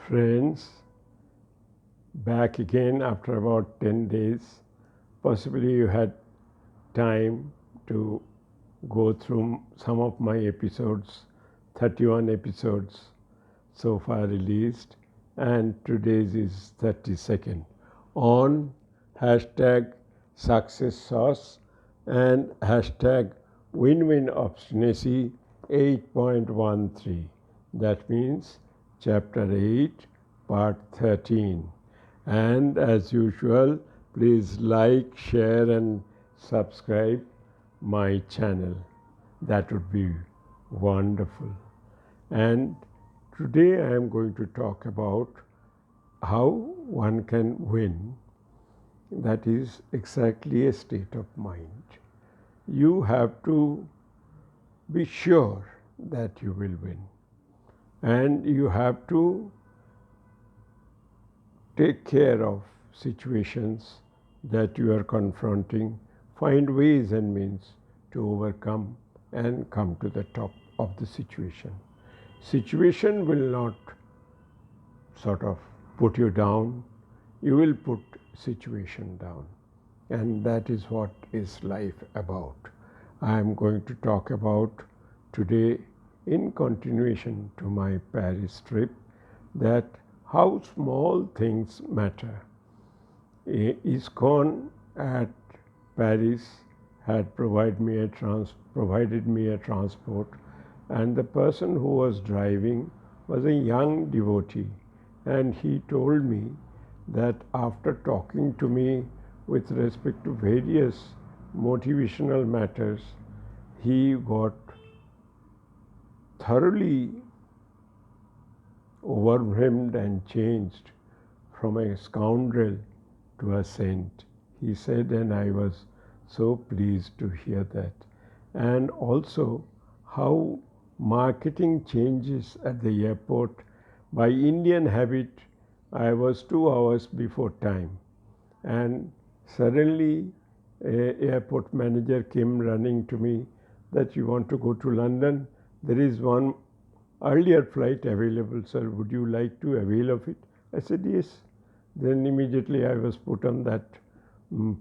Friends, back again after about 10 days. Possibly you had time to go through some of my episodes, 31 episodes so far released, and today's is 32nd on hashtag success sauce and hashtag Win Obstinacy 8.13. That means chapter 8, part 13. And as usual, please like, share, and subscribe my channel. That would be wonderful. And today I am going to talk about how one can win. That is exactly a state of mind. You have to be sure that you will win. And you have to take care of situations that you are confronting, find ways and means to overcome and come to the top of the situation. Situation will not sort of put you down, you will put situation down. And that is what is life about. I am going to talk about today, in continuation to my Paris trip, that how small things matter. ISKCON at Paris had provided me a transport, and the person who was driving was a young devotee, and he told me that after talking to me with respect to various motivational matters, he got thoroughly overwhelmed and changed from a scoundrel to a saint. He said, and I was so pleased to hear that. And also how marketing changes at the airport. By Indian habit, I was 2 hours before time, and suddenly a airport manager came running to me that you want to go to London. There is one earlier flight available, sir. Would you like to avail of it? I said yes. Then immediately I was put on that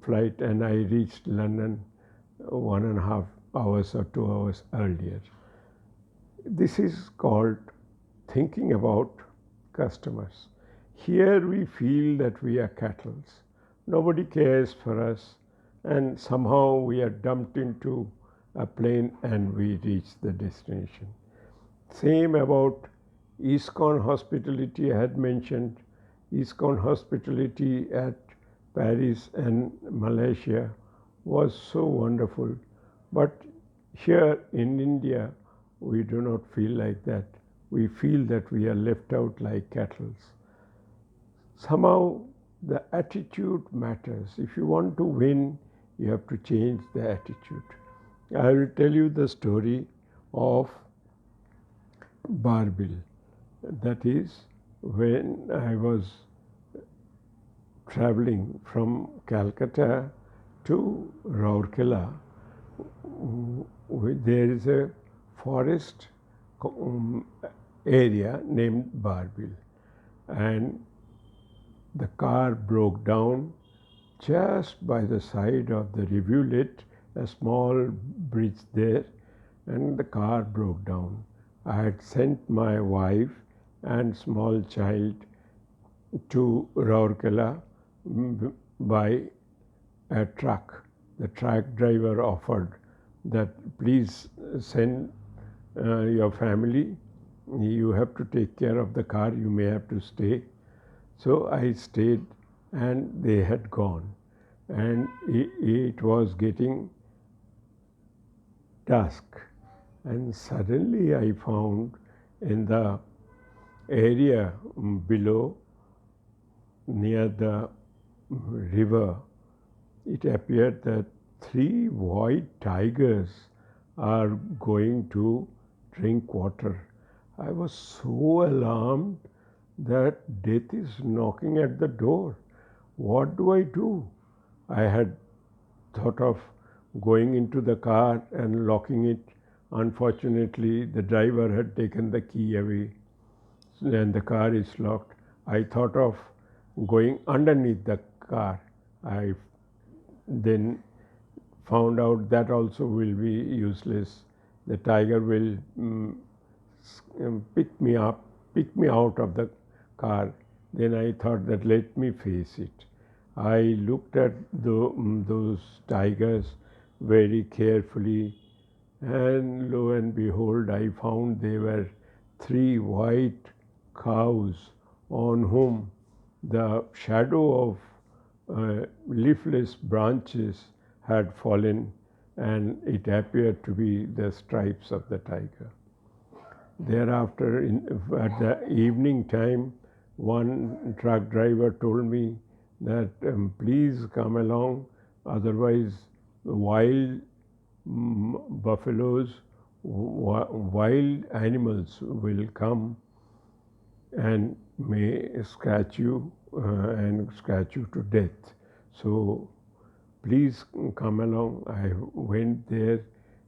flight, and I reached London 1.5 hours or 2 hours earlier. This is called thinking about customers. Here we feel that we are cattle. Nobody cares for us, and somehow we are dumped into a plane and we reach the destination. Same about ISKCON hospitality. I had mentioned ISKCON hospitality at Paris and Malaysia was so wonderful. But here in India, we do not feel like that. We feel that we are left out like cattle. Somehow the attitude matters. If you want to win, you have to change the attitude. I will tell you the story of Barbil. That is, when I was traveling from Calcutta to Rourkela, there is a forest area named Barbil, and the car broke down just by the side of the rivulet, a small bridge there, and the car broke down. I had sent my wife and small child to Rourkela by a truck. The truck driver offered that please send your family. You have to take care of the car. You may have to stay. So I stayed, and they had gone. And it was getting dusk. And suddenly I found in the area below, near the river, it appeared that 3 white tigers are going to drink water. I was so alarmed that death is knocking at the door. What do I do? I had thought of going into the car and locking it. Unfortunately, the driver had taken the key away. and the car is locked. I thought of going underneath the car. I then found out that also will be useless. The tiger will pick me up, pick me out of the car. Then I thought that let me face it. I looked at those tigers very carefully, and lo and behold, I found they were three white cows on whom the shadow of leafless branches had fallen, and it appeared to be the stripes of the tiger. Thereafter, at the evening time, one truck driver told me that please come along, otherwise wild buffaloes, wild animals will come and may scratch you and scratch you to death. So please come along. I went there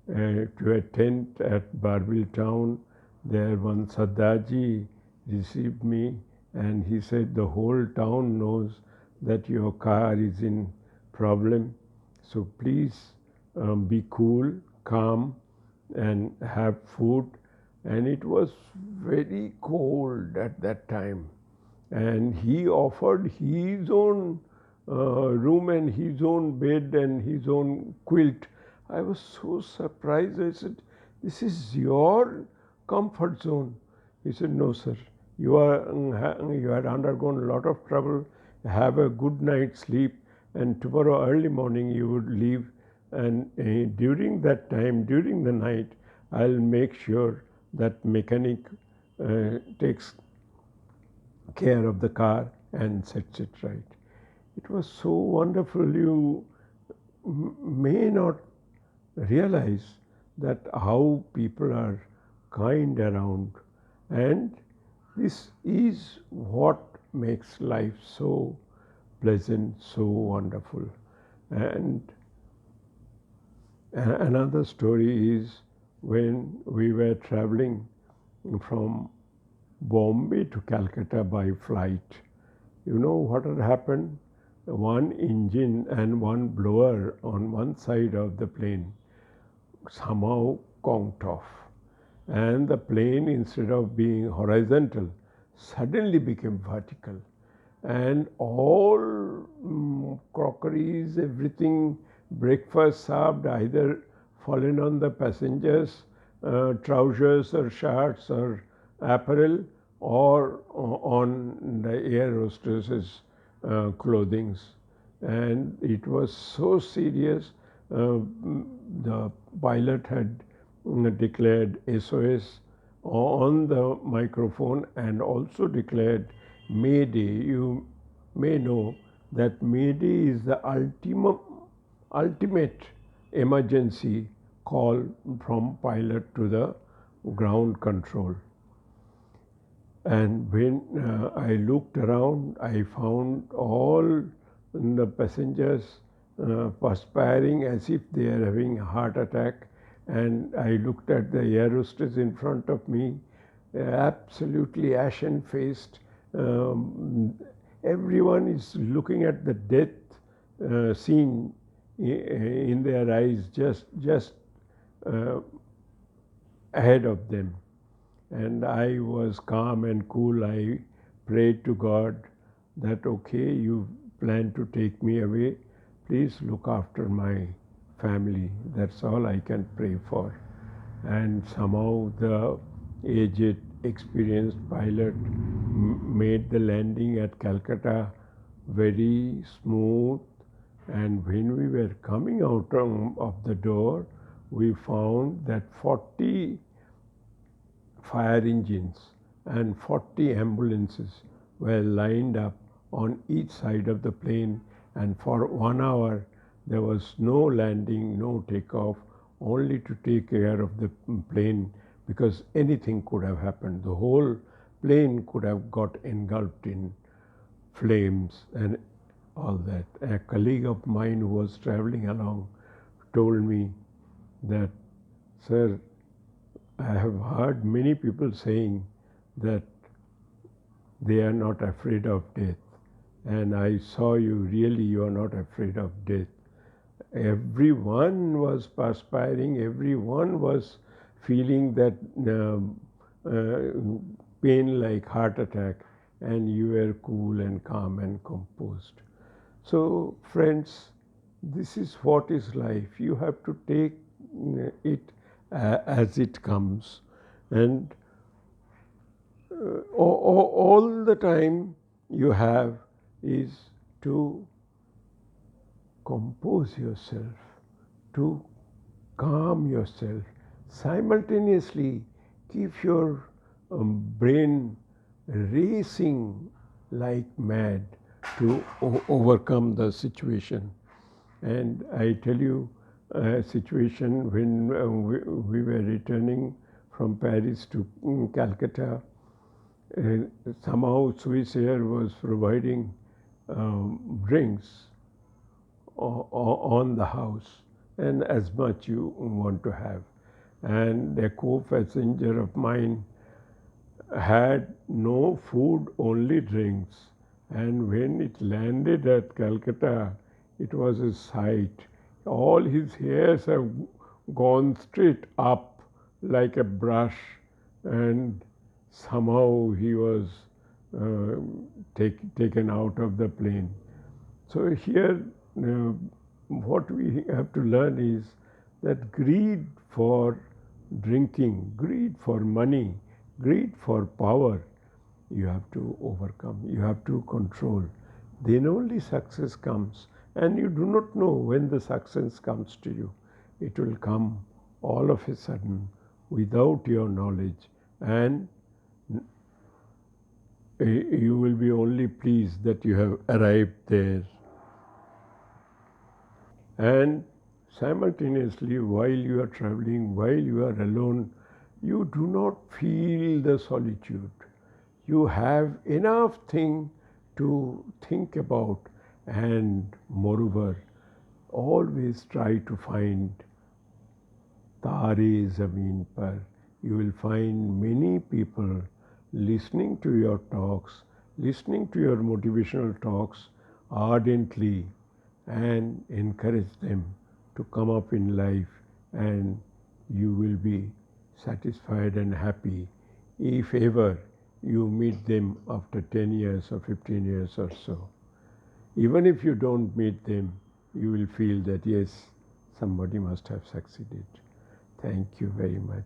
to a tent at Barbil town. There one Saddaji received me, and he said the whole town knows that your car is in problem. So please be cool, calm, and have food. And it was very cold at that time. And he offered his own room and his own bed and his own quilt. I was so surprised. I said, "This is your comfort zone." He said, "No, sir. You had undergone a lot of trouble. Have a good night's sleep, and tomorrow early morning you would leave. And during that time, during the night, I'll make sure that mechanic takes care of the car and sets it right." It was so wonderful. You may not realize that how people are kind around, and this is what makes life so pleasant, so wonderful. And another story is when we were traveling from Bombay to Calcutta by flight. You know what had happened? One engine and one blower on one side of the plane somehow conked off, and the plane, instead of being horizontal, suddenly became vertical, and all crockeries, everything, breakfast served, either fallen on the passengers' trousers or shirts or apparel, or on the air hostesses' clothing. And it was so serious. The pilot had declared SOS on the microphone and also declared Mayday. You may know that Mayday is the ultimate emergency call from pilot to the ground control. And when I looked around, I found all the passengers perspiring as if they are having a heart attack. And I looked at the air hostess in front of me, absolutely ashen-faced. Everyone is looking at the death scene in their eyes, just ahead of them. And I was calm and cool. I prayed to God that, okay, you plan to take me away. Please look after my family. That's all I can pray for. And somehow the aged, experienced pilot made the landing at Calcutta very smooth. And when we were coming out of the door, we found that 40 fire engines and 40 ambulances were lined up on each side of the plane, and for 1 hour there was no landing, no takeoff, only to take care of the plane, because anything could have happened. The whole plane could have got engulfed in flames and all that. A colleague of mine who was traveling along told me that, "Sir, I have heard many people saying that they are not afraid of death. And I saw you, really, you are not afraid of death. Everyone was perspiring, everyone was feeling that pain like heart attack, and you were cool and calm and composed. So, friends, this is what is life. You have to take it as it comes, and all the time you have is to compose yourself, to calm yourself. Simultaneously, keep your brain racing like mad to overcome the situation. And I tell you a situation when we were returning from Paris to Calcutta. Somehow Swissair was providing drinks on the house, and as much you want to have. And a co-passenger of mine had no food, only drinks. And when it landed at Calcutta, it was a sight. All his hairs have gone straight up like a brush, and somehow he was uh, taken out of the plane. So here, what we have to learn is that greed for drinking, greed for money, greed for power, you have to overcome, you have to control. Then only success comes. And you do not know when the success comes to you. It will come all of a sudden without your knowledge, and you will be only pleased that you have arrived there. And simultaneously, while you are traveling, while you are alone, you do not feel the solitude. You have enough thing to think about, and moreover, always try to find TareZaminPar. You will find many people listening to your talks, listening to your motivational talks ardently, and encourage them to come up in life, and you will be satisfied and happy if ever you meet them after 10 years or 15 years or so. Even if you don't meet them, you will feel that yes, somebody must have succeeded. Thank you very much.